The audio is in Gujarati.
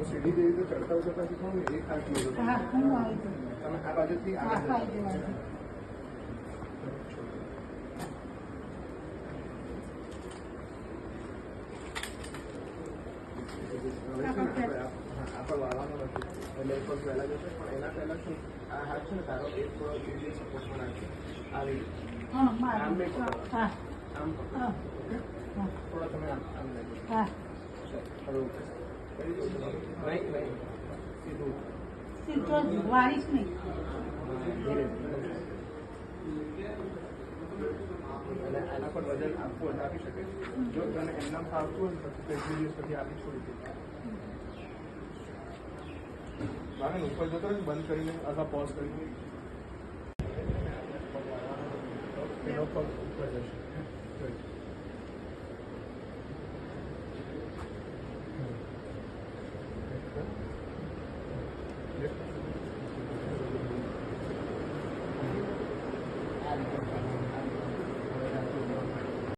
સીડી જેવી રીતે ચડતા ઉતરતા શીખવાનું ને, એક હાથ લીધો તમે આ બાજુથી આગળ આપણે વાળવાનું નથી એટલે એક વખત વહેલા જશે, પણ એના પહેલા શું આ હાથ છે ને તારો એક થોડો બીજી સપોર્ટમાં રાખશે, આવી આમ નહીં પકડો, આમ પકડો, ઓકે? થોડા તમે આમ લઈ હવે ઓકે નહીં સીધું વારીશ નહીં. અને એના પર વજન આપવું હોય આપી શકે. જો તને એમના ફાવતું હોય ને પછી 2 દિવસ પછી આપી છોડી દે. બાકી ઉપર જતો રહે બંધ કરીને અથવા પોઝ કરીને એનો પગ ઉપર જશે.